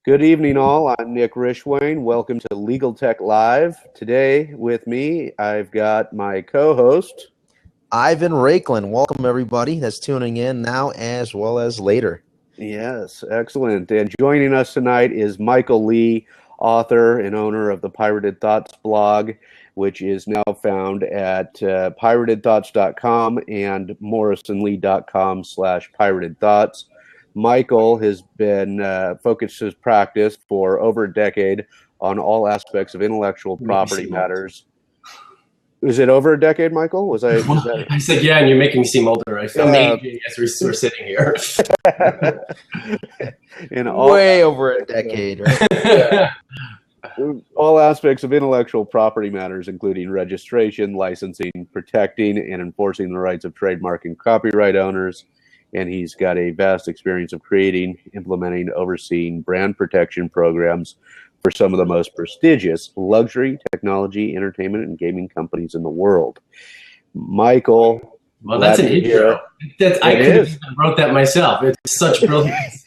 Good evening, all. I'm Nick Rishwain. Welcome to Legal Tech Live. Today with me, I've got my co-host, Ivan Rakelin. Welcome, everybody that's tuning in now as well as later. Yes, excellent. And joining us tonight is Michael Lee, author and owner of the Pirated Thoughts blog, which is now found at piratedthoughts.com and morrisonlee.com/piratedthoughts. Michael has been focused his practice for over a decade on all aspects of intellectual property matters. Was it over a decade, Michael? I said, yeah, and you're making me seem older. I feel aging as we're sitting here. Way over a decade, right? All aspects of intellectual property matters, including registration, licensing, protecting, and enforcing the rights of trademark and copyright owners. And he's got a vast experience of creating, implementing, overseeing brand protection programs for some of the most prestigious luxury, technology, entertainment, and gaming companies in the world. Michael. Well, that's an intro. I could have even wrote that myself. It's such brilliance.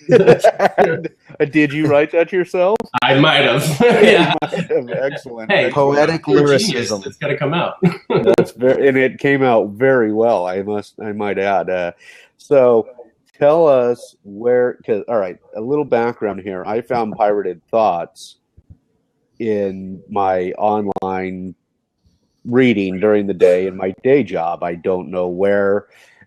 Did you write that yourself? I might have. Yeah. Excellent. Hey, poetic lyricism. It's got to come out. And it came out very well, I might add. So tell us all right, a little background here. I found Pirated Thoughts in my online reading during the day in my day job. I don't know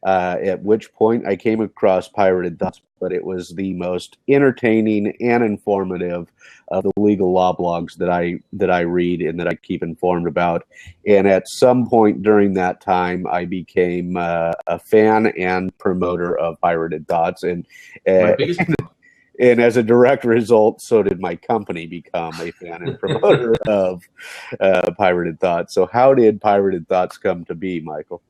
at which point I came across Pirated Thoughts, but it was the most entertaining and informative of the legal law blogs that I read and that I keep informed about. And at some point during that time, I became a fan and promoter of Pirated Thoughts, and as a direct result, so did my company become a fan and promoter of Pirated Thoughts. So how did Pirated Thoughts come to be, Michael?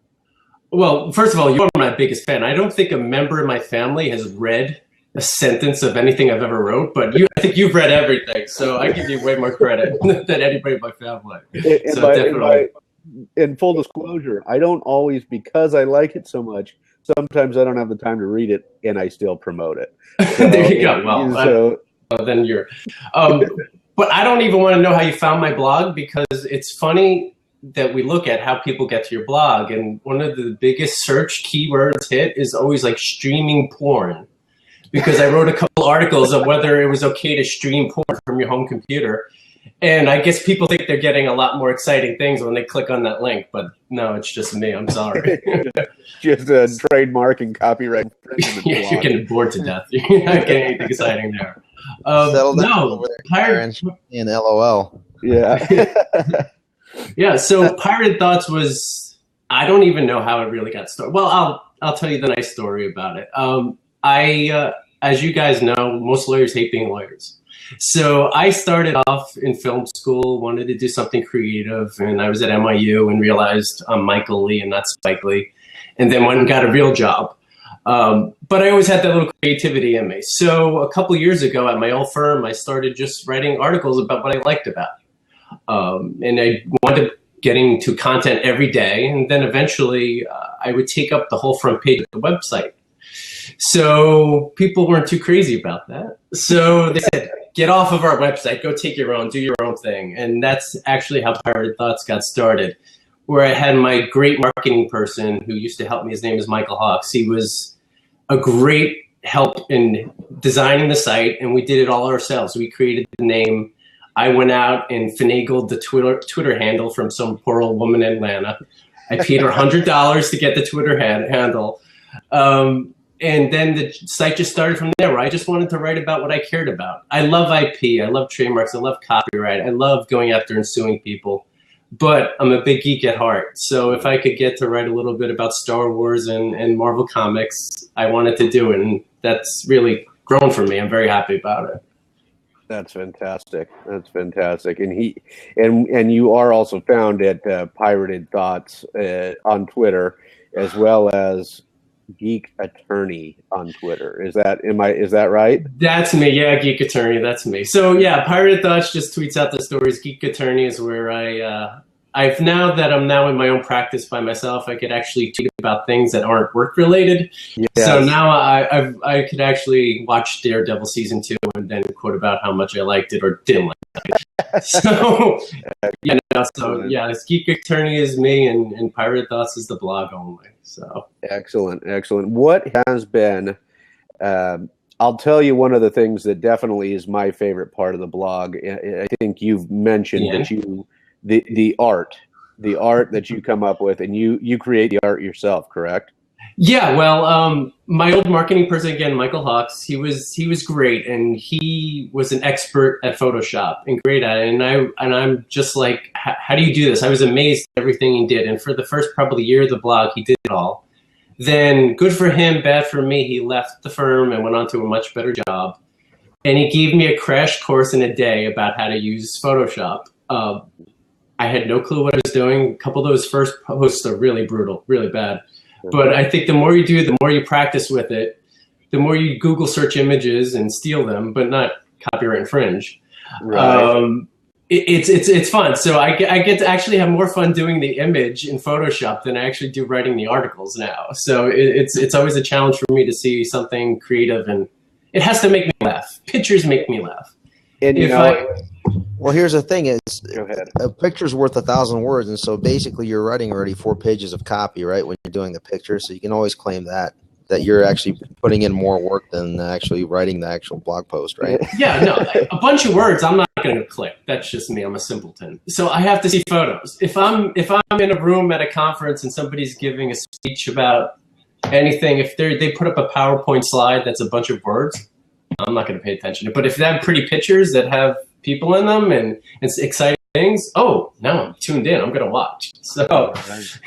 Well, first of all, you're my biggest fan. I don't think a member of my family has read a sentence of anything I've ever wrote, but I think you've read everything. So I give you way more credit than anybody in my family. In full disclosure, I don't always, because I like it so much, sometimes I don't have the time to read it, and I still promote it. So, there you go. Well, then you're... but I don't even want to know how you found my blog, because it's funny that we look at how people get to your blog, and one of the biggest search keywords hit is always like streaming porn, because I wrote a couple articles of whether it was okay to stream porn from your home computer. And I guess people think they're getting a lot more exciting things when they click on that link, but no, it's just me. I'm sorry. Just a trademark and copyright infringement. Yeah, you're getting bored to death. You're not getting anything exciting there. Settle down over there, and LOL. Yeah. Yeah, so Pirated Thoughts was, I don't even know how it really got started. Well, I'll tell you the nice story about it. As you guys know, most lawyers hate being lawyers. So I started off in film school, wanted to do something creative, and I was at NYU and realized I'm Michael Lee and not Spike Lee, and then went and got a real job. But I always had that little creativity in me. So a couple years ago at my old firm, I started just writing articles about what I liked about it. And I wanted getting to content every day, and then eventually I would take up the whole front page of the website. So people weren't too crazy about that. So they said, get off of our website, go take your own, do your own thing. And that's actually how Pirated Thoughts got started, where I had my great marketing person who used to help me. His name is Michael Hawks. He was a great help in designing the site, and we did it all ourselves. We created the name. I went out and finagled the Twitter handle from some poor old woman in Atlanta. I paid her $100 to get the Twitter handle. And then the site just started from there, where I just wanted to write about what I cared about. I love IP. I love trademarks. I love copyright. I love going after and suing people. But I'm a big geek at heart. So if I could get to write a little bit about Star Wars and Marvel Comics, I wanted to do it. And that's really grown for me. I'm very happy about it. That's fantastic. That's fantastic. And you are also found at Pirated Thoughts on Twitter, as well as Geek Attorney on Twitter. Is that right? That's me. Yeah, Geek Attorney. That's me. So yeah, Pirated Thoughts just tweets out the stories. Geek Attorney is where I I've now that I'm now in my own practice by myself, I could actually tweet about things that aren't work related. Yes. So now I could actually watch Daredevil season 2 and then quote about how much I liked it or didn't like it. So this Geek Attorney is me, and Pirate Thoughts is the blog only. So excellent. What has been? I'll tell you one of the things that definitely is my favorite part of the blog. I think you've mentioned that the art that you come up with, and you create the art yourself, correct? Yeah, well, my old marketing person again, Michael Hawks, he was great, and he was an expert at Photoshop and great at it. And I'm just like, how do you do this? I was amazed at everything he did, and for the first probably year of the blog, he did it all. Then, good for him, bad for me, he left the firm and went on to a much better job. And he gave me a crash course in a day about how to use Photoshop. I had no clue what I was doing. A couple of those first posts are really brutal, really bad. But I think the more you do, the more you practice with it, the more you Google search images and steal them, but not copyright infringe. Right. It's fun. So I get to actually have more fun doing the image in Photoshop than I actually do writing the articles now. So it's always a challenge for me to see something creative, and it has to make me laugh. Pictures make me laugh. And well, here's the thing: is a picture's worth 1,000 words, and so basically you're writing already 4 pages of copy, right? When you're doing the picture, so you can always claim that you're actually putting in more work than actually writing the actual blog post, right? Yeah, no, a bunch of words I'm not going to click. That's just me. I'm a simpleton. So I have to see photos. If I'm in a room at a conference and somebody's giving a speech about anything, if they put up a PowerPoint slide that's a bunch of words, I'm not going to pay attention. But if they have pretty pictures that have people in them and it's exciting things, now I'm tuned in. I'm going to watch. So,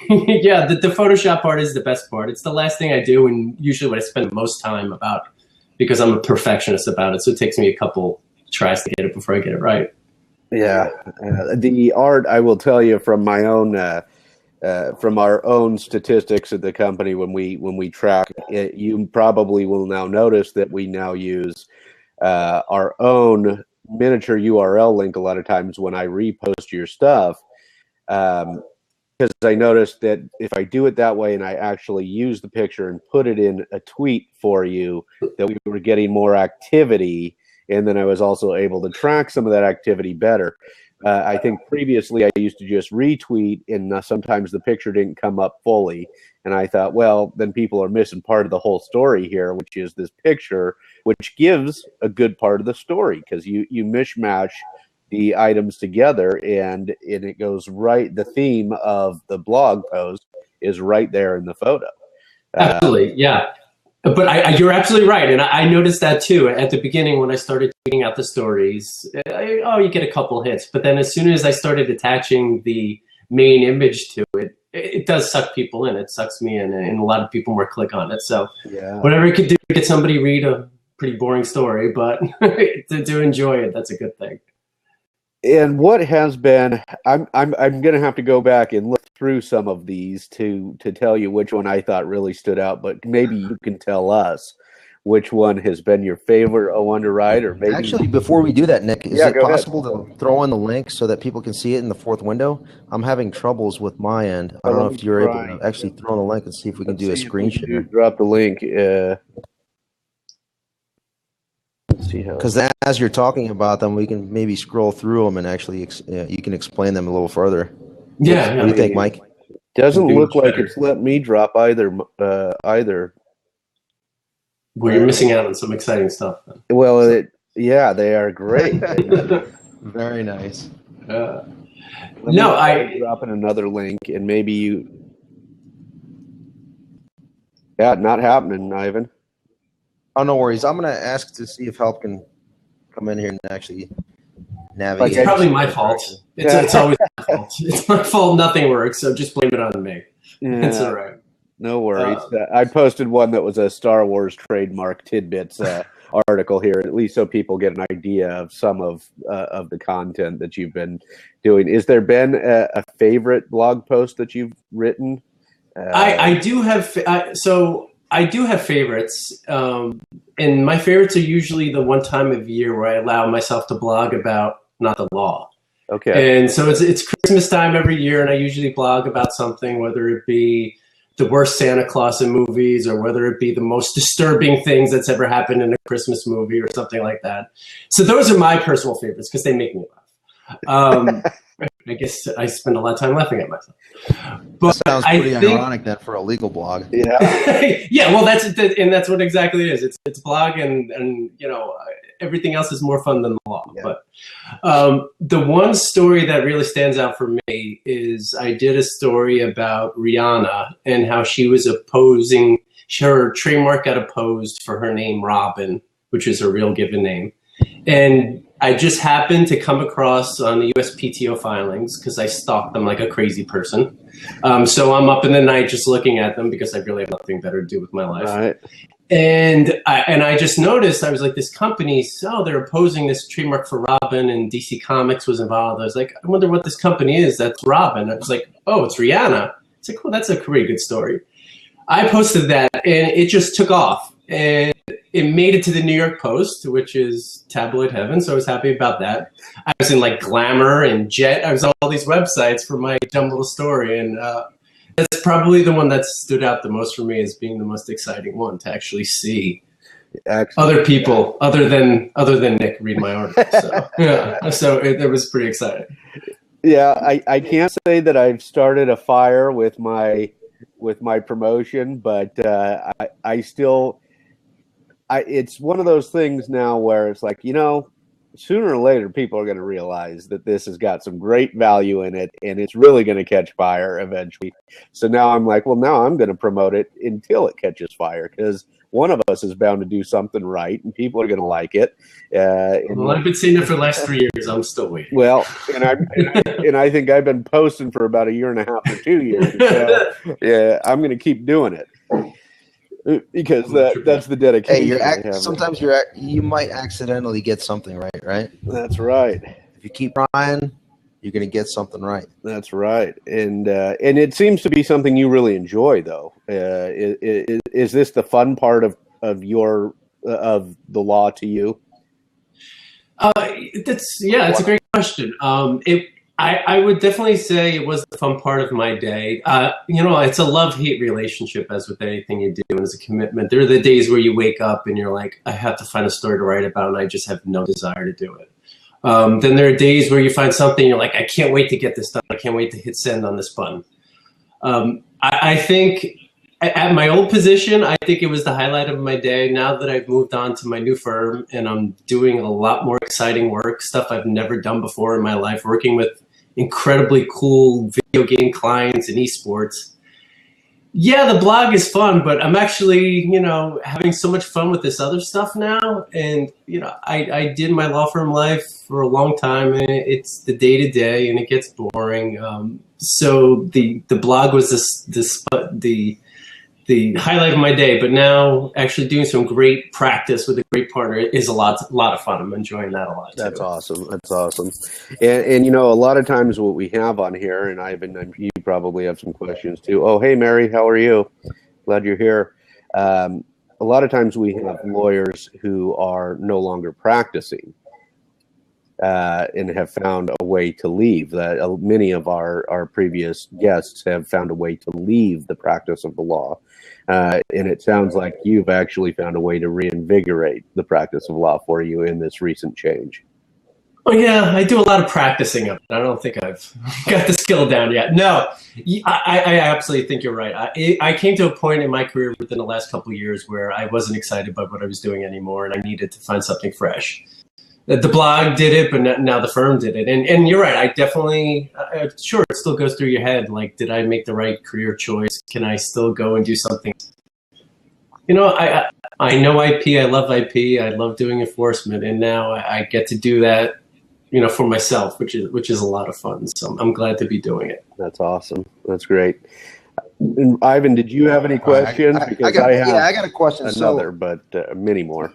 yeah, the Photoshop part is the best part. It's the last thing I do, and usually what I spend the most time about, because I'm a perfectionist about it. So it takes me a couple tries to get it before I get it right. Yeah, the art, I will tell you from my own, from our own statistics at the company, when we track it, you probably will now notice that we now use our own miniature URL link a lot of times when I repost your stuff, because I noticed that if I do it that way and I actually use the picture and put it in a tweet for you, that we were getting more activity, and then I was also able to track some of that activity better. I think previously I used to just retweet, and sometimes the picture didn't come up fully. And I thought, well, then people are missing part of the whole story here, which is this picture, which gives a good part of the story, because you mishmash the items together, and it goes right. The theme of the blog post is right there in the photo. Absolutely, yeah. But you're absolutely right, and I noticed that too at the beginning when I started tweeting out the stories. You get a couple hits, but then as soon as I started attaching the main image to it, it does suck people in. It sucks me in, and a lot of people more click on it. So whatever it could do to get somebody read a pretty boring story, but to enjoy it, that's a good thing. And what has been, I'm going to have to go back and look through some of these to tell you which one I thought really stood out, but maybe you can tell us which one has been your favorite one to write, or maybe. Actually, before we do that, Nick, is it possible to throw in the link so that people can see it in the fourth window? I'm having troubles with my end. I don't know if you're able to actually throw in the link and see if we can do a screen share. Drop the link. Because as you're talking about them, we can maybe scroll through them and actually you can explain them a little further. Yeah. What do you think, Mike? Doesn't look like it's let me drop either. Well, you're missing out on some exciting stuff then. Well, they are great. Very nice. I drop in another link, and maybe you. Yeah, not happening, Ivan. Oh, no worries. I'm going to ask to see if help can come in here and actually navigate. It's probably my fault. It's always my fault. It's my fault nothing works, so just blame it on me. Yeah. It's all right. No worries. I posted one that was a Star Wars Trademark tidbits article here, at least so people get an idea of some of the content that you've been doing. Is there been a favorite blog post that you've written? I do have I do have favorites, and my favorites are usually the one time of year where I allow myself to blog about not the law. Okay. And so it's Christmas time every year, and I usually blog about something, whether it be the worst Santa Claus in movies, or whether it be the most disturbing things that's ever happened in a Christmas movie, or something like that. So those are my personal favorites because they make me laugh. I guess I spend a lot of time laughing at myself. But that sounds pretty ironic then for a legal blog. Yeah. Yeah. Well, that's what exactly it is. It's blog, and everything else is more fun than the law. Yeah. But the one story that really stands out for me is I did a story about Rihanna and how she was opposing, her trademark got opposed for her name Robin, which is her real given name. And I just happened to come across on the USPTO filings because I stalked them like a crazy person. So I'm up in the night just looking at them because I really have nothing better to do with my life. Right. And I just noticed, I was like, this company, they're opposing this trademark for Robin, and DC Comics was involved. I was like, I wonder what this company is. That's Robin. I was like, oh, it's Rihanna. It's like, well, that's a pretty good story. I posted that, and it just took off. And it made it to the New York Post, which is tabloid heaven. So I was happy about that. I was in like Glamour and Jet. I was on all these websites for my dumb little story. And that's probably the one that stood out the most for me as being the most exciting one to actually see other people other than Nick read my article. So yeah, so it was pretty exciting. Yeah, I can't say that I've started a fire with my promotion, but I still. It's one of those things now where it's like, sooner or later people are going to realize that this has got some great value in it, and it's really going to catch fire eventually. So now I'm like, well, now I'm going to promote it until it catches fire, because one of us is bound to do something right, and people are going to like it. Well, I've been saying it for the last 3 years. I'm still waiting. Well, and I think I've been posting for about 1.5 years or 2 years. So, yeah, I'm going to keep doing it. Because that's the dedication. Hey, sometimes you might accidentally get something right? That's right. If you keep trying, you're going to get something right. That's right. And it seems to be something you really enjoy, though. Is this the fun part of the law to you? It's a great question. I would definitely say it was the fun part of my day. It's a love-hate relationship, as with anything you do, and it's a commitment. There are the days where you wake up and you're like, I have to find a story to write about, and I just have no desire to do it. Then there are days where you find something, you're like, I can't wait to get this done. I can't wait to hit send on this button. I think at my old position, I think it was the highlight of my day. Now that I've moved on to my new firm and I'm doing a lot more exciting work, stuff I've never done before in my life, working with incredibly cool video game clients and esports. Yeah, the blog is fun, but I'm actually, having so much fun with this other stuff now. And, I did my law firm life for a long time, and it's the day-to-day, and it gets boring. So the blog was the highlight of my day, but now actually doing some great practice with a great partner is a lot of fun. I'm enjoying that a lot too. That's awesome. And a lot of times what we have on here, and Ivan, you probably have some questions too. Oh, hey Mary, how are you? Glad you're here. A lot of times we have lawyers who are no longer practicing and have found a way to leave. Many of our previous guests have found a way to leave the practice of the law. And it sounds like you've actually found a way to reinvigorate the practice of law for you in this recent change. Oh, yeah, I do a lot of practicing of it. I don't think I've got the skill down yet. No, I absolutely think you're right. I came to a point in my career within the last couple of years where I wasn't excited by what I was doing anymore, and I needed to find something fresh. The blog did it, but now the firm did it. And you're right. I definitely, sure, it still goes through your head. Like, did I make the right career choice? Can I still go and do something? I know IP. I love IP. I love doing enforcement. And now I get to do that, for myself, which is a lot of fun. So I'm glad to be doing it. That's awesome. That's great. And Ivan, did you have any questions? I got a question. But many more.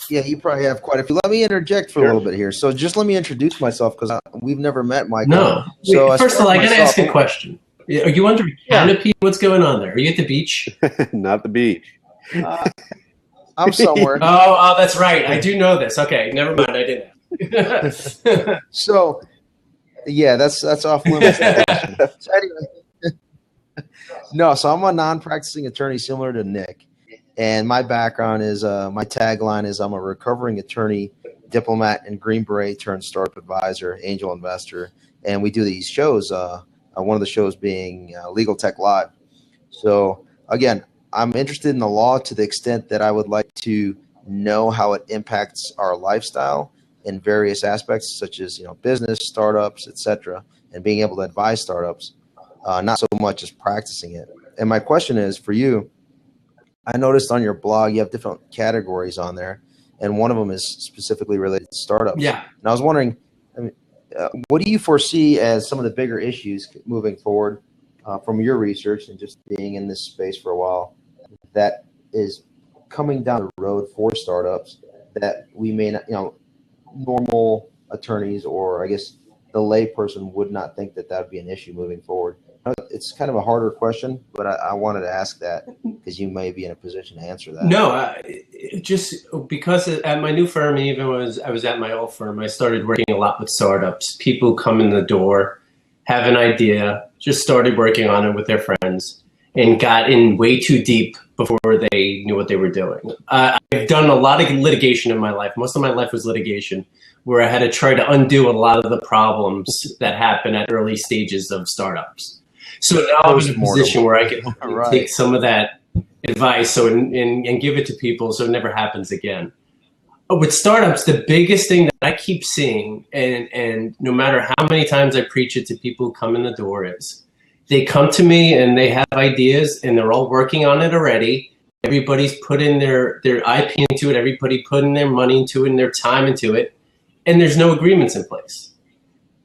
Yeah, you probably have quite a few. Let me interject for a little bit here. So just let me introduce myself because we've never met, Michael. No. So first of all, I got to ask a question. Are you under a canopy? What's going on there? Are you at the beach? Not the beach. I'm somewhere. Oh, that's right. I do know this. Okay, never mind. I didn't. So Yeah, that's off limits. So anyway, no, so I'm a non-practicing attorney similar to Nick, and my background is my tagline is I'm a recovering attorney, diplomat, and Green Beret turned startup advisor, angel investor, and we do these shows. One of the shows being Legal Tech Live. So again, I'm interested in the law to the extent that I would like to know how it impacts our lifestyle in various aspects, such as business, startups, etc., and being able to advise startups. Not so much as practicing it. And my question is for you, I noticed on your blog you have different categories on there, and one of them is specifically related to startups. Yeah. And I was wondering, what do you foresee as some of the bigger issues moving forward from your research and just being in this space for a while that is coming down the road for startups that we may not, normal attorneys or I guess the layperson would not think that would be an issue moving forward? It's kind of a harder question, but I wanted to ask that because you may be in a position to answer that. No, just because at my new firm, even I was at my old firm, I started working a lot with startups. People come in the door, have an idea, just started working on it with their friends, and got in way too deep before they knew what they were doing. I've done a lot of litigation in my life. Most of my life was litigation, where I had to try to undo a lot of the problems that happen at early stages of startups. So now I'm in a position where I can take some of that advice and give it to people so it never happens again. With startups, the biggest thing that I keep seeing, and no matter how many times I preach it to people who come in the door, is they come to me and they have ideas and they're all working on it already. Everybody's put in their IP into it. Everybody put in their money into it and their time into it. And there's no agreements in place.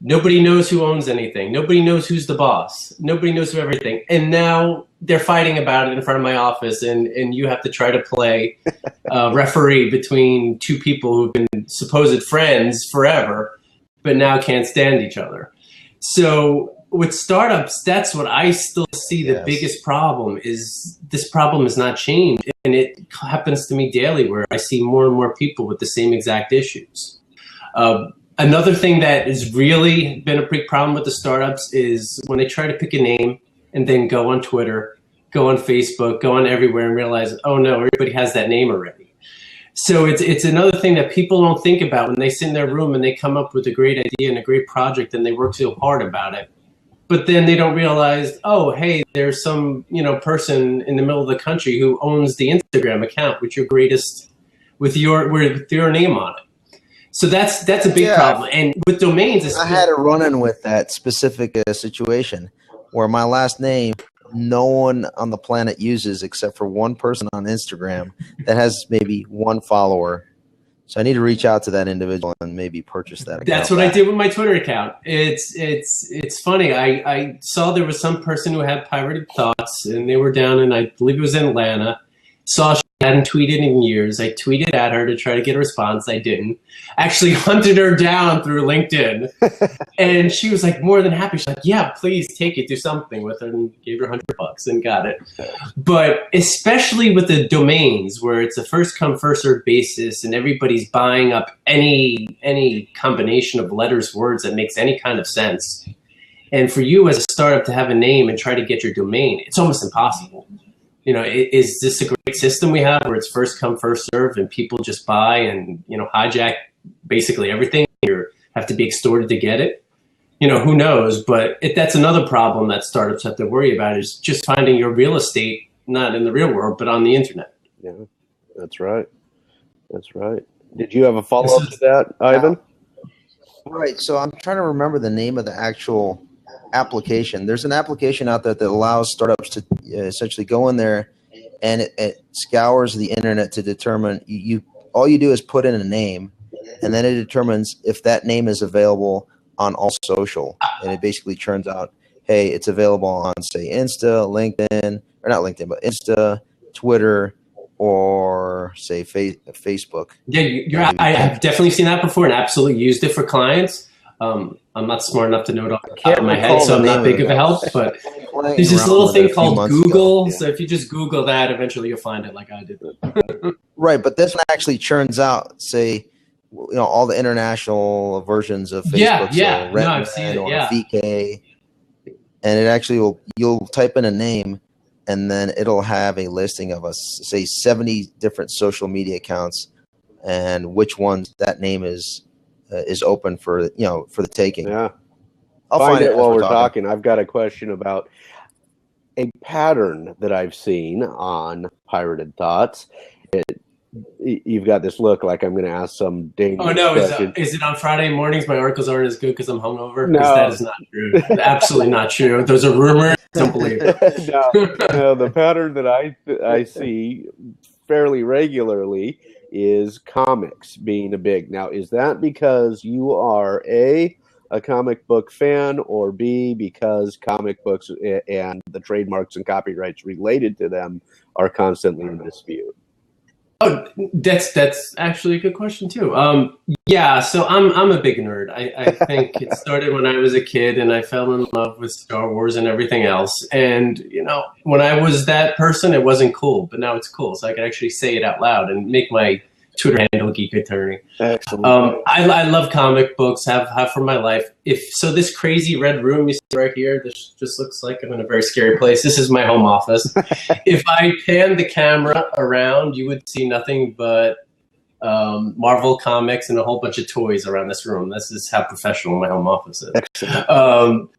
Nobody knows who owns anything. Nobody knows who's the boss. Nobody knows who everything. And now they're fighting about it in front of my office, and you have to try to play referee between two people who've been supposed friends forever, but now can't stand each other. So with startups, that's what I still see the biggest problem is. This problem has not changed, and it happens to me daily where I see more and more people with the same exact issues. Another thing that has really been a big problem with the startups is when they try to pick a name and then go on Twitter, go on Facebook, go on everywhere and realize, oh no, everybody has that name already. So it's another thing that people don't think about when they sit in their room and they come up with a great idea and a great project and they work so hard about it. But then they don't realize, oh, hey, there's some person in the middle of the country who owns the Instagram account with your name on it. So that's a big problem. And with domains, I had a run-in with that specific situation where my last name no one on the planet uses except for one person on Instagram that has maybe one follower. So I need to reach out to that individual and maybe purchase that account. That's what I did with my Twitter account. It's funny. I saw there was some person who had pirated thoughts, and they were down in, I believe it was in Atlanta. Saw she hadn't tweeted in years. I tweeted at her to try to get a response. I didn't. Actually hunted her down through LinkedIn. And she was like more than happy. She's like, yeah, please take it, do something with it, and gave her $100 and got it. But especially with the domains where it's a first come, first served basis and everybody's buying up any combination of letters, words that makes any kind of sense. And for you as a startup to have a name and try to get your domain, it's almost impossible. Is this a great system we have where it's first come, first served and people just buy and, hijack basically everything? You have to be extorted to get it. Who knows? But that's another problem that startups have to worry about is just finding your real estate, not in the real world, but on the internet. Yeah, that's right. That's right. Did you have a follow-up to that, Ivan? Right. So I'm trying to remember the name of the actual application. There's an application out there that allows startups to essentially go in there and it scours the internet to determine all you do is put in a name and then it determines if that name is available on all social, and it basically turns out, hey, it's available on say Insta, LinkedIn, or not LinkedIn, but Insta, Twitter, or say Facebook. Yeah, I have definitely seen that before and absolutely used it for clients. I'm not smart enough to know it off the top of my head, so I'm not big of a help. But there's this little thing called Google. So if you just Google that, eventually you'll find it like I did. Right, but this one actually churns out, say, all the international versions of Facebook. Yeah. So No, I've seen it. or Yeah. VK, and it actually you'll type in a name, and then it'll have a listing of say 70 different social media accounts, and which ones that name is open for for the taking. Yeah. I'll find it as while we're talking. I've got a question about a pattern that I've seen on Pirated Thoughts. You've got this look like I'm going to ask some dangerous question. Is it on Friday mornings my articles aren't as good because I'm hungover? No. Because that is not true. Absolutely not true. Those are rumors. Don't believe it. No, the pattern that I see fairly regularly is comics being a big. Now, is that because you are a comic book fan, or B, because comic books and the trademarks and copyrights related to them are constantly in dispute? Oh, that's actually a good question too. Yeah, so I'm a big nerd. I think it started when I was a kid, and I fell in love with Star Wars and everything else. And when I was that person, it wasn't cool, but now it's cool. So I can actually say it out loud and make my Twitter handle Geek Attorney. Excellent. I love comic books. Have for my life. This crazy red room you see right here, this just looks like I'm in a very scary place. This is my home office. If I pan the camera around, you would see nothing but Marvel comics and a whole bunch of toys around this room. This is how professional my home office is. Excellent.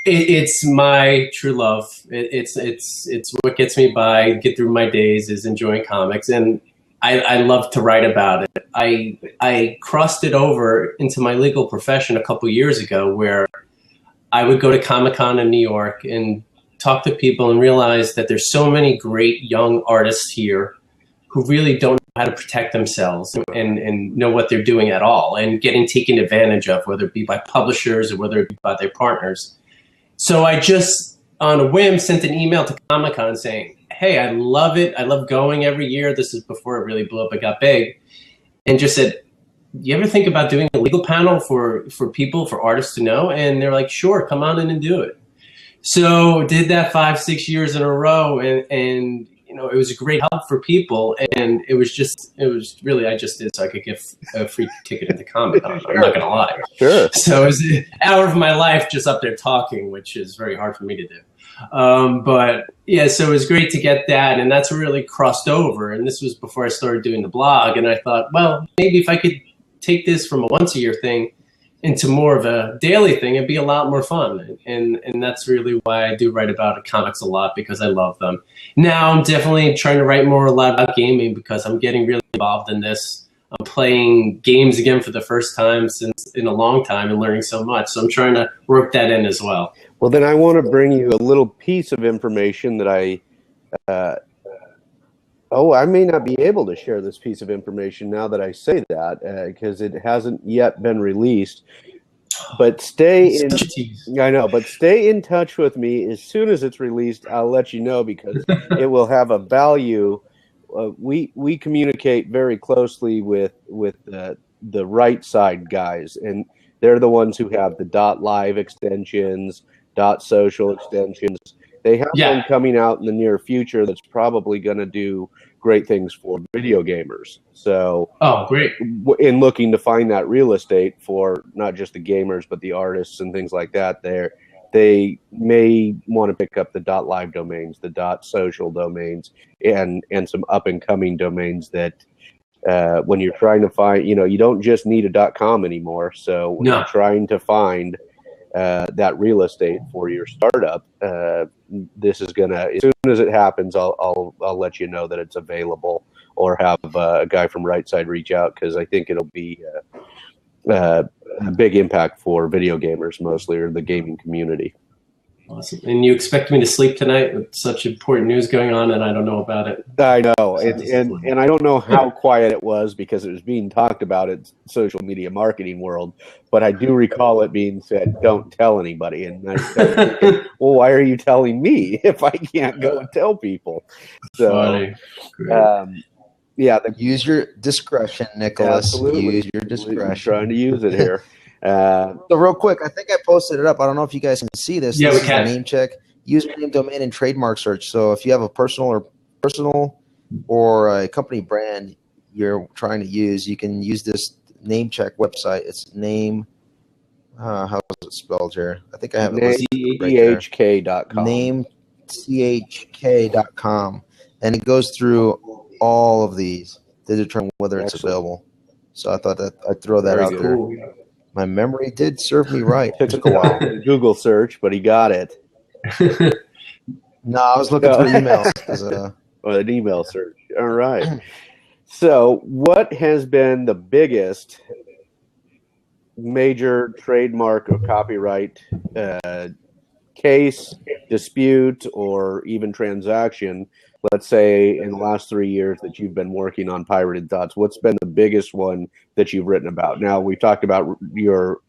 It's my true love. It's what gets me by, get through my days, is enjoying comics, and I love to write about it. I crossed it over into my legal profession a couple years ago, where I would go to Comic-Con in New York and talk to people and realize that there's so many great young artists here who really don't know how to protect themselves and know what they're doing at all, and getting taken advantage of, whether it be by publishers or whether it be by their partners. So I just, on a whim, sent an email to Comic-Con saying, hey, I love it. I love going every year. This is before it really blew up. It got big. And just said, you ever think about doing a legal panel for people, for artists to know? And they're like, sure, come on in and do it. So did that 5-6 years in a row. And it was a great help for people. And it was really, I just did so I could get a free ticket into Comic-Con. Sure. I'm not going to lie. Sure. So it was an hour of my life just up there talking, which is very hard for me to do. But yeah, so it was great to get that, and that's really crossed over. And this was before I started doing the blog, and I thought, well, maybe if I could take this from a once-a-year thing into more of a daily thing, it'd be a lot more fun. And that's really why I do write about comics a lot, because I love them. Now I'm definitely trying to write more a lot about gaming, because I'm getting really involved in this. I'm playing games again for the first time in a long time and learning so much. So I'm trying to work that in as well. Well, then I want to bring you a little piece of information that I may not be able to share this piece of information now that I say that, because it hasn't yet been released. But stay in touch with me. As soon as it's released, I'll let you know, because it will have a value. We communicate very closely with the right side guys, and they're the ones who have the .live extensions, .social extensions. They have one coming out in the near future that's probably going to do great things for video gamers. So, great! In looking to find that real estate for not just the gamers but the artists and things like that, they may want to pick up the .live domains, the .social domains, and some up and coming domains that when you're trying to find, you don't just need a .com anymore. So when you're trying to find that real estate for your startup, this is gonna, as soon as it happens, I'll let you know that it's available, or have a guy from Right Side reach out, because I think it'll be a big impact for video gamers mostly, or the gaming community. Awesome. And you expect me to sleep tonight with such important news going on, and I don't know about it? I know, and I don't know how quiet it was, because it was being talked about in social media marketing world, but I do recall it being said, don't tell anybody. And I started thinking, well, why are you telling me if I can't go and tell people? So, use your discretion, Nicholas. Absolutely. Use your discretion. I'm trying to use it here. So real quick, I think I posted it up. I don't know if you guys can see this. Yeah, this we can. NameCheck, username, domain, and trademark search. So if you have a personal or a company brand you're trying to use, you can use this NameCheck website. It's name. How is it spelled here? I think I have it listed right there. NameCheck.com. NameCheck.com, and it goes through all of these to determine whether it's available. So I thought that I'd throw that out there. My memory did serve me right. It took a while for the Google search, but he got it. No, I was looking through emails. Or an email search. All right. So what has been the biggest major trademark or copyright case, dispute, or even transaction, let's say in the last 3 years that you've been working on Pirated Thoughts? What's been the biggest one that you've written about? Now, we've talked about your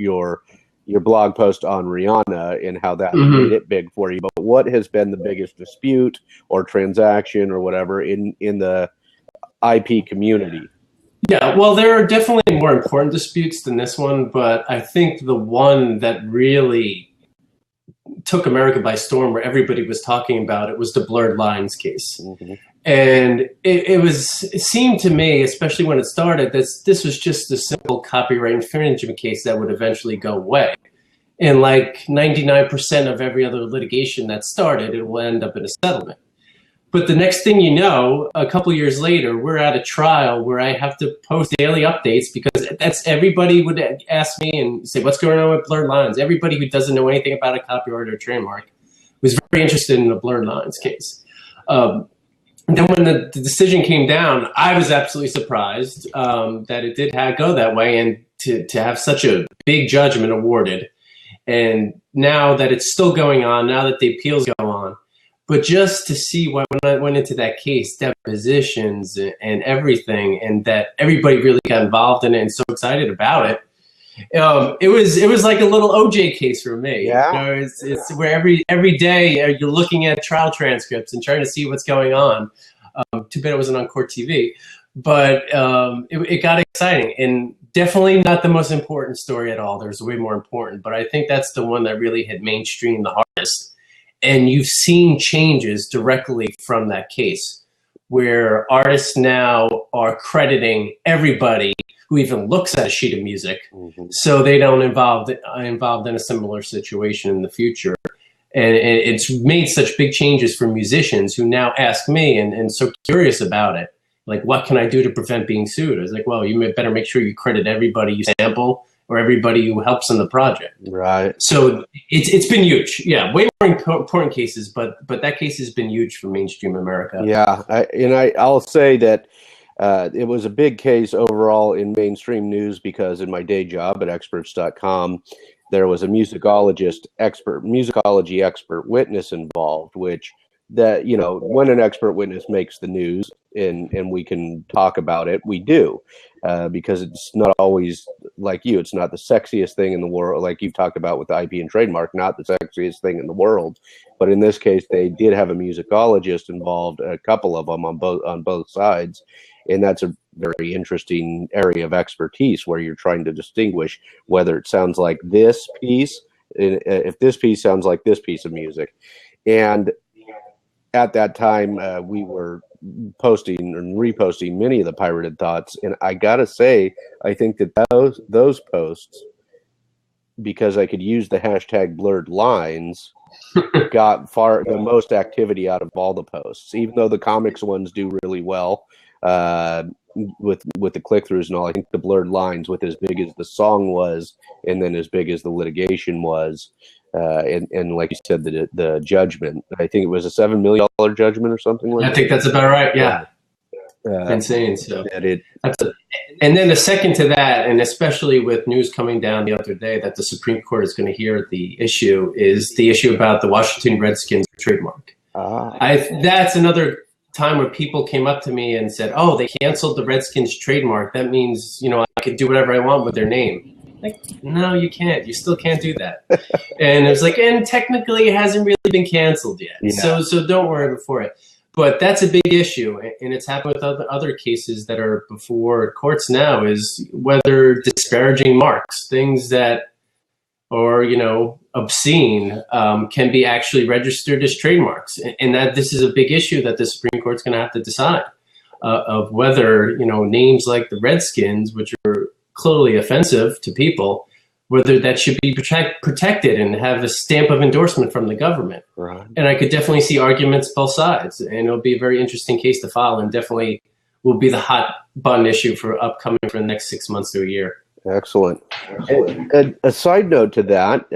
blog post on Rihanna and how that made it big for you, but what has been the biggest dispute or transaction or whatever in the IP community? Yeah, well, there are definitely more important disputes than this one, but I think the one that really took America by storm, where everybody was talking about it, was the blurred lines case. And it seemed to me, especially when it started, that this was just a simple copyright infringement case that would eventually go away. And like 99% of every other litigation that started, it will end up in a settlement. But the next thing you know, a couple years later, we're at a trial where I have to post daily updates, because that's everybody would ask me and say, what's going on with blurred lines? Everybody who doesn't know anything about a copyright or a trademark was very interested in the blurred lines case. And then when the decision came down, I was absolutely surprised that it did go that way, and to have such a big judgment awarded. And now that it's still going on, now that the appeals go on, but just to see when I went into that case, depositions and everything, and that everybody really got involved in it and so excited about it, it was like a little OJ case for me. Yeah. You know, it's where every day you're looking at trial transcripts and trying to see what's going on. Too bad it wasn't on court TV, but it got exciting, and definitely not the most important story at all. There's way more important, but I think that's the one that really hit mainstream the hardest. And you've seen changes directly from that case, where artists now are crediting everybody who even looks at a sheet of music, so they don't involved in a similar situation in the future. And it's made such big changes for musicians who now ask me and so curious about it, like, what can I do to prevent being sued? I was like, well, you better make sure you credit everybody you sample or everybody who helps in the project. Right. So it's been huge. Yeah, way more important cases, but that case has been huge for mainstream America. Yeah, I'll say that it was a big case overall in mainstream news, because in my day job at experts.com, there was a musicology expert witness involved, which that, you know, when an expert witness makes the news and we can talk about it, we do, because it's not always like you. It's not the sexiest thing in the world, like you've talked about with the IP and trademark, not the sexiest thing in the world. But in this case, they did have a musicologist involved, a couple of them on both sides. And that's a very interesting area of expertise, where you're trying to distinguish whether it sounds like this piece, if this piece sounds like this piece of music. And at that time, we were posting and reposting many of the Pirated Thoughts. And I got to say, I think that those posts, because I could use the hashtag blurred lines, got the most activity out of all the posts, even though the comics ones do really well. With the click-throughs and all, I think the blurred lines, with as big as the song was, and then as big as the litigation was, and like you said, the judgment, I think it was a $7 million judgment or something like that. I think that's about right. Yeah. Insane. So and then the second to that, and especially with news coming down the other day that the Supreme Court is going to hear the issue, is the issue about the Washington Redskins trademark. That's another time where people came up to me and said, oh, they canceled the Redskins trademark. That means, you know, I could do whatever I want with their name. Like, no, you can't. You still can't do that. And it was like, and technically it hasn't really been canceled yet. Yeah. So don't worry before it. But that's a big issue. And it's happened with other cases that are before courts now, is whether disparaging marks, things that are, you know, obscene, can be actually registered as trademarks. And that this is a big issue that the Supreme Court's going to have to decide, of whether, you know, names like the Redskins, which are clearly offensive to people, whether that should be protected and have a stamp of endorsement from the government. Right. And I could definitely see arguments both sides, and it'll be a very interesting case to follow, and definitely will be the hot button issue for upcoming for the next 6 months to a year. Excellent. And a side note to that,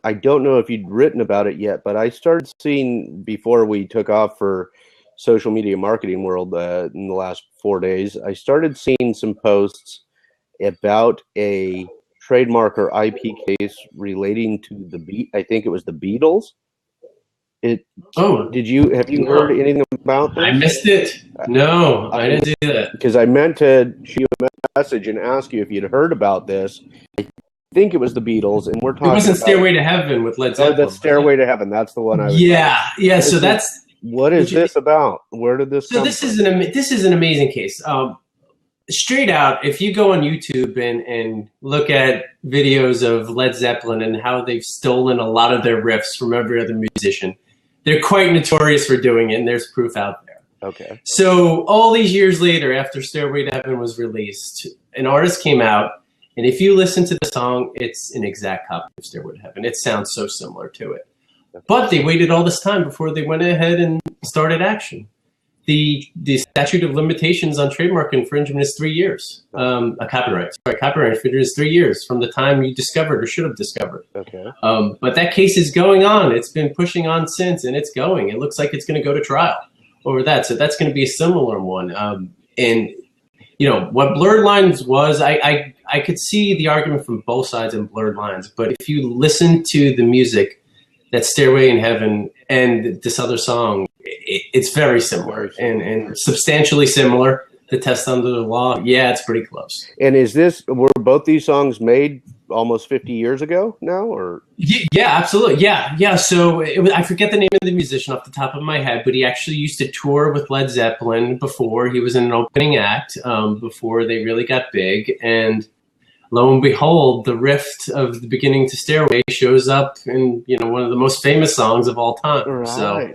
I don't know if you'd written about it yet, but I started seeing, before we took off for social media marketing world in the last 4 days, I started seeing some posts about a trademark or IP case relating to I think it was the Beatles. Have you heard anything about this? I missed it. No, I didn't do that. Because I meant to shoot you a message and ask you if you'd heard about this. I think it was the Beatles, and we're talking. It wasn't Stairway to Heaven with Led Zeppelin. Oh, that's Stairway to Heaven. That's the one I was. Yeah. So that's. What is this about? Where did this come from? This is an amazing case. Straight out, if you go on YouTube and look at videos of Led Zeppelin and how they've stolen a lot of their riffs from every other musician, they're quite notorious for doing it, and there's proof out there. Okay. So all these years later, after Stairway to Heaven was released, an artist came out, and if you listen to the song, it's an exact copy of Stairway to Heaven. It sounds so similar to it. But they waited all this time before they went ahead and started action. The statute of limitations on trademark infringement is 3 years. Copyright infringement is 3 years from the time you discovered or should have discovered. Okay. But that case is going on. It's been pushing on since, and it's going. It looks like it's going to go to trial over that. So that's going to be a similar one. And what Blurred Lines was, I could see the argument from both sides in Blurred Lines. But if you listen to the music, that Stairway in Heaven and this other song, it's very similar and substantially similar. The test under the law, it's pretty close. And were both these songs made almost 50 years ago now, or? Yeah, absolutely. Yeah. So I forget the name of the musician off the top of my head, but he actually used to tour with Led Zeppelin before. He was in an opening act before they really got big, and lo and behold, the rift of the beginning to Stairway shows up in one of the most famous songs of all time. Right. So,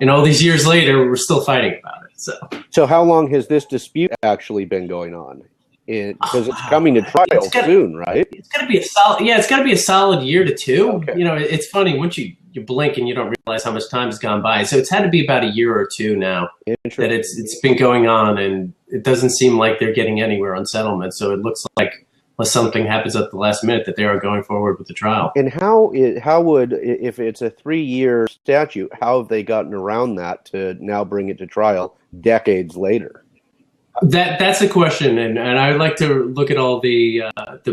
all these years later, we're still fighting about it. So how long has this dispute actually been going on? Because it's coming to trial soon, right? It's gonna be a solid. Yeah, it's gonna be a solid year to two. Okay. It's funny once you blink and you don't realize how much time has gone by. So it's had to be about a year or two now that it's been going on, and it doesn't seem like they're getting anywhere on settlement. So it looks like, unless something happens at the last minute, that they are going forward with the trial. And how would, if it's a 3-year statute, how have they gotten around that to now bring it to trial decades later? That's a question, and I'd like to look at all the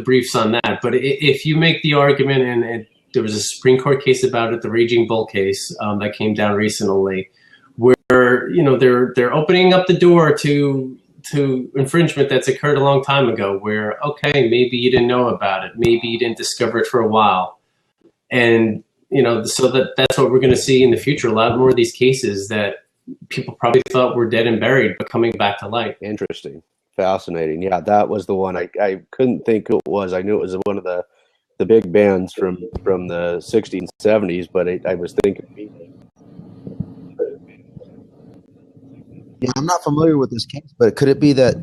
briefs on that. But if you make the argument, and there was a Supreme Court case about it, the Raging Bull case that came down recently, where they're opening up the door to infringement that's occurred a long time ago, where, okay, maybe you didn't know about it. Maybe you didn't discover it for a while. And, so that's what we're going to see in the future. A lot more of these cases that people probably thought were dead and buried, but coming back to light. Interesting. Fascinating. Yeah, that was the one. I couldn't think who it was. I knew it was one of the big bands from the 60s and 70s, but I was thinking. Yeah, I'm not familiar with this case, but could it be that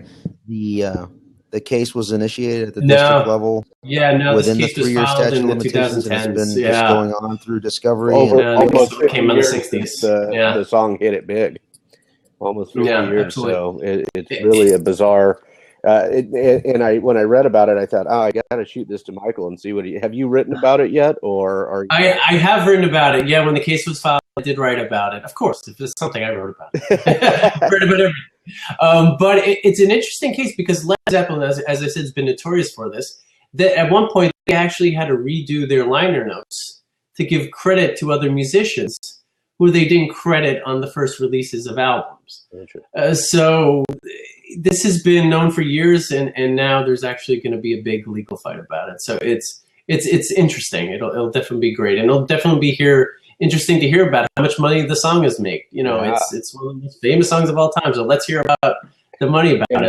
the case was initiated at the district level? Yeah, no. Within the 3-year statute of limitations, and it's been just going on through discovery. Almost came in the 60s. The song hit it big. Almost 50 years. Absolutely. So it's really a bizarre. When I read about it, I thought, I got to shoot this to Michael and see what have you written about it yet, or are you? I have written about it. Yeah, when the case was filed, I did write about it. Of course, if it's something I wrote about, I wrote about everything. But it's an interesting case because Led Zeppelin, as I said, has been notorious for this. That at one point they actually had to redo their liner notes to give credit to other musicians who they didn't credit on the first releases of albums. So this has been known for years, and now there's actually going to be a big legal fight about it. So it's interesting. It'll definitely be great, and it'll definitely be interesting to hear about how much money the song has made. It's one of the most famous songs of all time. So let's hear about the money about and it.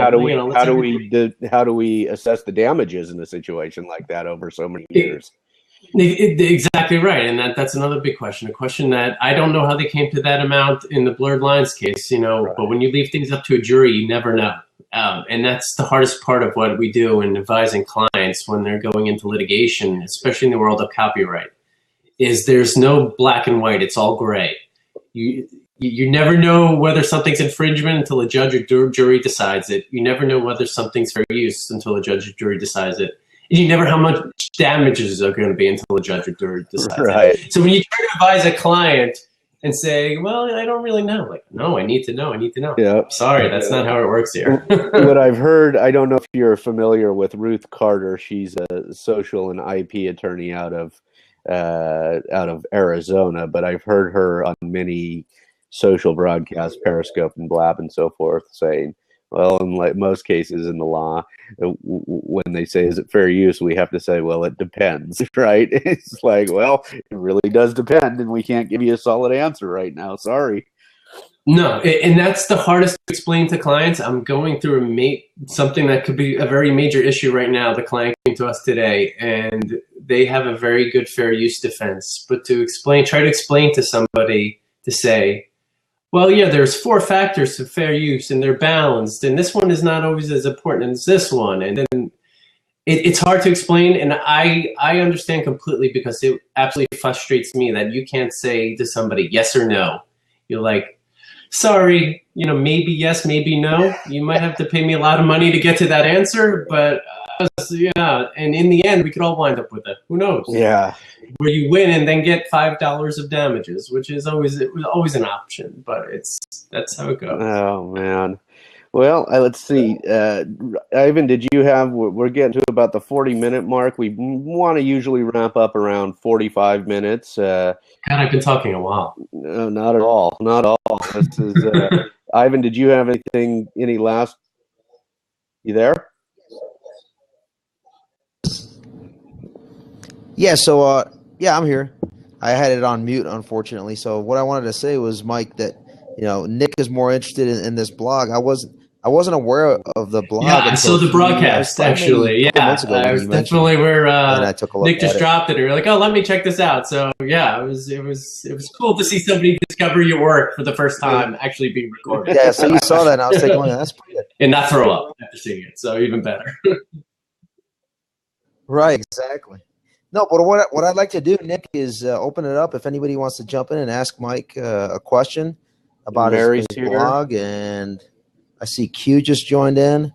How do we assess the damages in a situation like that over so many years? Exactly right, and that's another big question. A question that I don't know how they came to that amount in the blurred lines case, Right. But when you leave things up to a jury, you never know, and that's the hardest part of what we do in advising clients when they're going into litigation, especially in the world of copyright. Is there's no black and white; it's all gray. You never know whether something's infringement until a judge or jury decides it. You never know whether something's fair use until a judge or jury decides it. And you never know how much damages are going to be until a judge or jury decides it. So when you try to advise a client and say, well, I don't really know. Like, no, I need to know. Yep. Sorry, that's not how it works here. What I've heard, I don't know if you're familiar with Ruth Carter. She's a social and IP attorney out of Arizona, but I've heard her on many social broadcasts, Periscope and Blab and so forth, saying, well, in like most cases in the law, when they say, is it fair use, we have to say, well, it depends, right? It's like, well, it really does depend, and we can't give you a solid answer right now. Sorry. No, and that's the hardest to explain to clients. I'm going through something that could be a very major issue right now. The client came to us today, and they have a very good fair use defense. But try to explain to somebody to say, well, yeah, there's 4 factors to fair use, and they're balanced, and this one is not always as important as this one. And then it's hard to explain, and I understand completely, because it absolutely frustrates me that you can't say to somebody yes or no. You're like, sorry, maybe yes, maybe no. You might have to pay me a lot of money to get to that answer, but yeah. And in the end, we could all wind up with it. Who knows? Yeah. Where you win and then get $5 of damages, which is always an option, but that's how it goes. Oh man. Well, let's see. Ivan, did you have? We're getting to about the 40-minute mark. We want to usually wrap up around 45 minutes. God, I've been talking a while. No, not at all. Not at all. This is Ivan. Did you have anything? Any last? You there? Yeah. So yeah, I'm here. I had it on mute, unfortunately. So what I wanted to say was, Mike, that Nick is more interested in this blog. I wasn't aware of the blog. Yeah, I saw the broadcast, actually. Yeah, I was definitely where Nick just dropped it, and you're like, oh, let me check this out. So yeah, it was cool to see somebody discover your work for the first time actually being recorded. Yeah, so you saw that, and I was thinking, well, that's pretty good. And not throw up after seeing it, so even better. Right, exactly. No, but what I'd like to do, Nick, is open it up if anybody wants to jump in and ask Mike a question about his blog. And I see Q just joined in,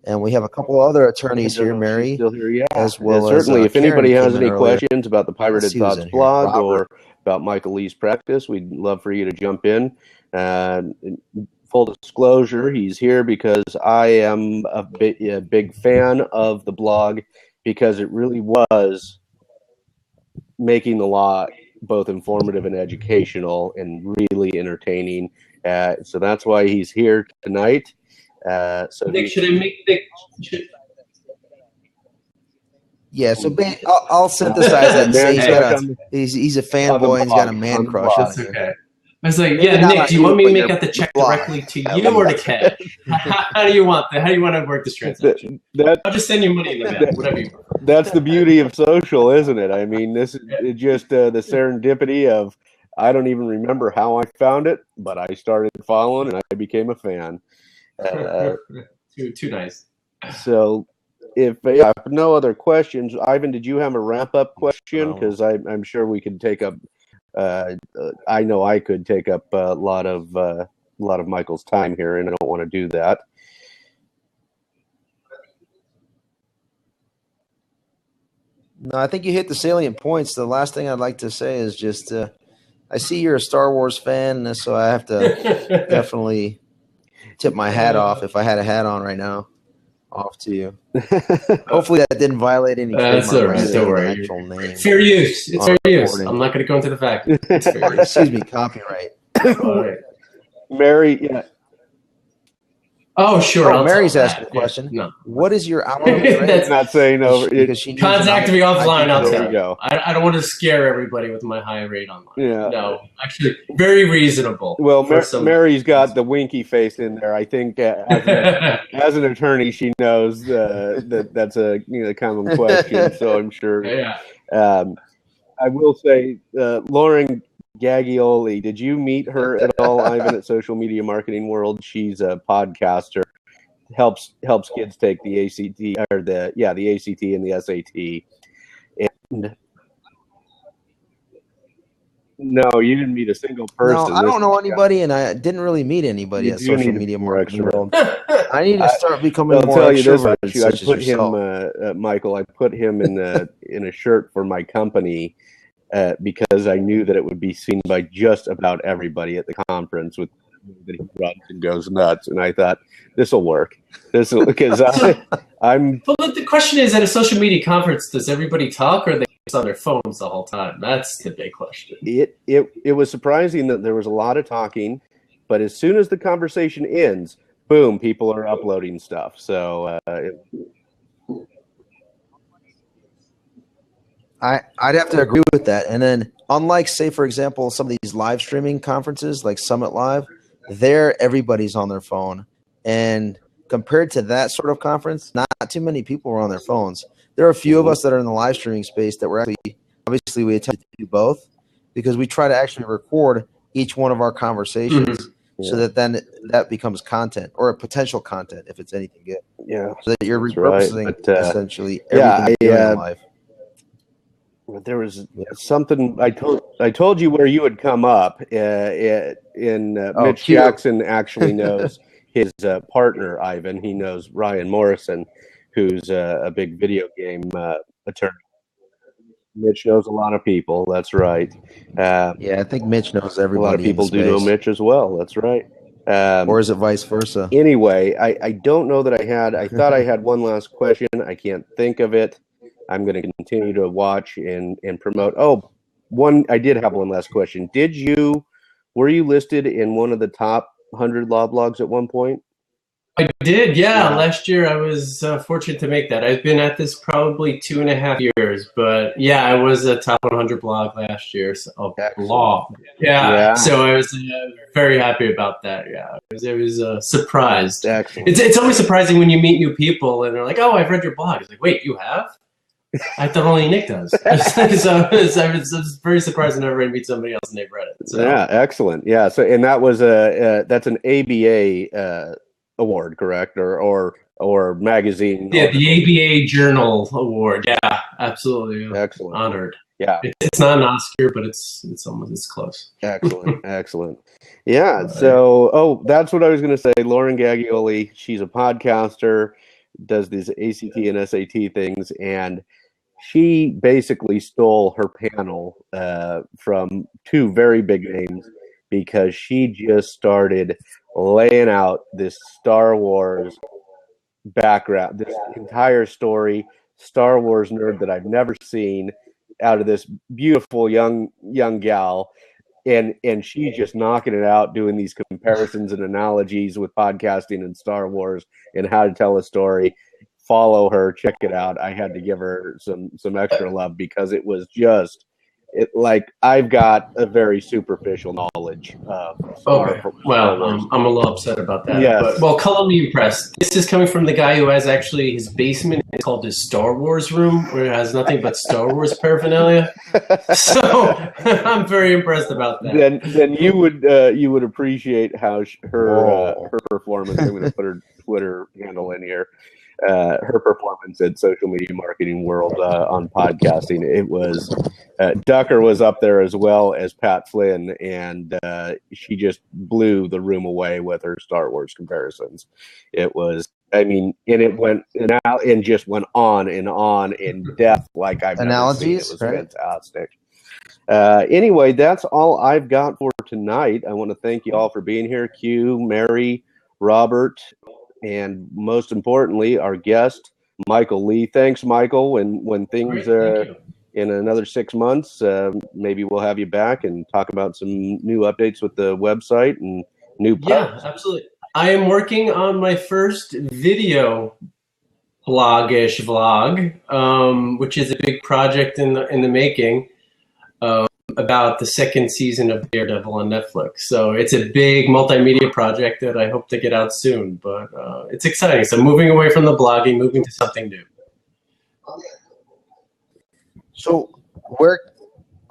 and we have a couple other attorneys here, Mary, still here, yeah. as well. Certainly, if anybody has any earlier. questions about the Pirated Thoughts blog or about Michael Lee's practice, we'd love for you to jump in. Full disclosure, he's here because I am a big fan of the blog, because it really was making the law both informative and educational and really entertaining. So that's why he's here tonight. So Nick, should I make Nick? Yeah, so I'll synthesize that. He's a fanboy and he's got a man crush. That's okay. I was like, yeah, Nick, do you want me to make out the check directly to you or to Ken? How do you want that? How do you want to work this transaction? I'll just send you money in the mail, whatever you want. That's the beauty of social, isn't it? I mean, this is just the serendipity of, I don't even remember how I found it, but I started following and I became a fan. Too nice. So if no other questions, Ivan, did you have a wrap-up question? Because I'm sure we could take up I know I could take up a lot of Michael's time here, and I don't want to do that. No, I think you hit the salient points. The last thing I'd like to say is just I see you're a Star Wars fan, so I have to definitely tip my hat off, if I had a hat on right now, off to you. Hopefully that didn't violate any trademark rights. Don't worry. Actual name. Fair use. It's fair use. I'm not going to go into the fact. It's fair use. Excuse me, copyright. All right. Mary, yeah. Oh, sure. Oh, Mary's asking a question. Yeah. No. What is your hourly rate? That's not saying over. Contact me offline. I'll tell you. I don't want to scare everybody with my high rate online. Yeah. No, actually, very reasonable. Well, Mary's got the winky face in there. I think as an attorney, she knows that's a common question. So I'm sure. Yeah. I will say, Lauren Gaglioli, did you meet her at all, Ivan, at Social Media Marketing World? She's a podcaster, helps kids take the ACT or the ACT and the SAT. And no, you didn't meet a single person. No, I don't know anybody, and I didn't really meet anybody at Social Media Marketing World. I need to start becoming more extroverted. I put him, Michael. I put him in a shirt for my company because I knew that it would be seen by just about everybody at the conference. With that he runs and goes nuts, and I thought this will work. This will because I'm. But the question is, at a social media conference, does everybody talk, or are they just on their phones the whole time? That's the big question. It was surprising that there was a lot of talking, but as soon as the conversation ends, boom, people are uploading stuff. So I'd have to agree with that. And then, unlike, say, for example, some of these live streaming conferences like Summit Live, there everybody's on their phone. And compared to that sort of conference, not too many people were on their phones. There are a few of us that are in the live streaming space that were obviously we attempt to do both because we try to actually record each one of our conversations so that then that becomes content or a potential content if it's anything good. Yeah. So that you're repurposing essentially everything you're doing in life. There was something I told you where you would come up. Mitch Jackson actually knows his partner Ivan. He knows Ryan Morrison, who's a big video game attorney. Mitch knows a lot of people. That's right. I think Mitch knows everybody. A lot of people do know Mitch as well. That's right. Or is it vice versa? Anyway, I don't know that I had. I thought I had one last question. I can't think of it. I'm going to continue to watch and promote. Oh, I did have one last question. Were you listed in one of the top 100 law blogs at one point? I did, yeah. Last year I was fortunate to make that. I've been at this probably 2.5 years, but yeah, I was a top 100 blog last year. So, law. Yeah. So I was very happy about that. Yeah. It was surprised. Excellent. It's always surprising when you meet new people and they're like, oh, I've read your blog. It's like, wait, you have? I thought only Nick does. So it's very surprising whenever I meet somebody else and they've read it. So. Yeah, excellent. Yeah, so and that was that's an ABA award, correct? Or magazine? Yeah, the ABA Journal Award. Yeah, absolutely. Excellent. Honored. Yeah, it's not an Oscar, but it's close. Excellent, excellent. Yeah. So, that's what I was going to say. Lauren Gaglioli, she's a podcaster, does these ACT and SAT things, and she basically stole her panel from two very big names because she just started laying out this Star Wars background, this entire story, Star Wars nerd that I've never seen, out of this beautiful young gal. And she's just knocking it out, doing these comparisons and analogies with podcasting and Star Wars and how to tell a story. Follow her, check it out. I had to give her some extra love because it was just I've got a very superficial knowledge. Okay. Well, I'm a little upset about that. Yes. But, color me impressed. This is coming from the guy who has actually his basement is called his Star Wars room, where it has nothing but Star Wars paraphernalia. So I'm very impressed about that. Then you would appreciate how her performance. I'm going to put her Twitter handle in here. Her performance at Social Media Marketing World on podcasting. It was Ducker was up there as well as Pat Flynn, and she just blew the room away with her Star Wars comparisons. It was, and it went out and just went on in depth like I've never seen. It was fantastic. Anyway, that's all I've got for tonight. I want to thank you all for being here. Q, Mary, Robert, and most importantly, our guest, Michael Lee. Thanks, Michael. When things are in another 6 months, maybe we'll have you back and talk about some new updates with the website and new posts. Yeah, absolutely. I am working on my first video blog-ish vlog, which is a big project in the making. About the second season of Daredevil on Netflix. So it's a big multimedia project that I hope to get out soon, but it's exciting. So moving away from the blogging, moving to something new. So where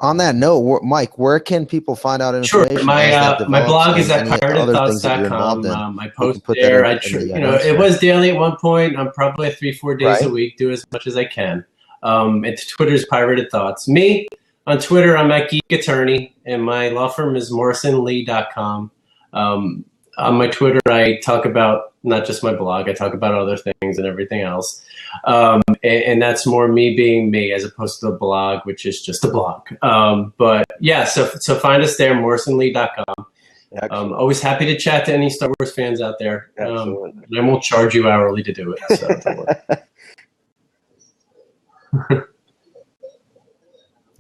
On that note, Mike, where can people find out information? Sure. My blog is at piratedthoughts.com. I post there. It was daily at one point. I'm probably 3-4 days a week. Do as much as I can. And Twitter's Pirated Thoughts. Me on Twitter, I'm at Geek Attorney, and my law firm is morrisonlee.com. On my Twitter, I talk about not just my blog. I talk about other things and everything else. And that's more me being me as opposed to the blog, which is just a blog. But yeah, so find us there, morrisonlee.com. Always happy to chat to any Star Wars fans out there. And I won't charge you hourly to do it. So don't worry.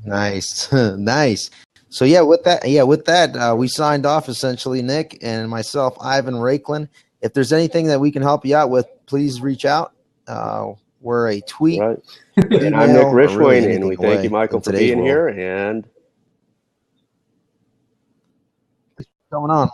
Nice. Nice. So with that, we signed off essentially, Nick and myself, Ivan Rakelin. If there's anything that we can help you out with, please reach out. We're a tweet. Right. And I'm Nick Rishwain, and we thank you, Michael, for being here. And what's going on?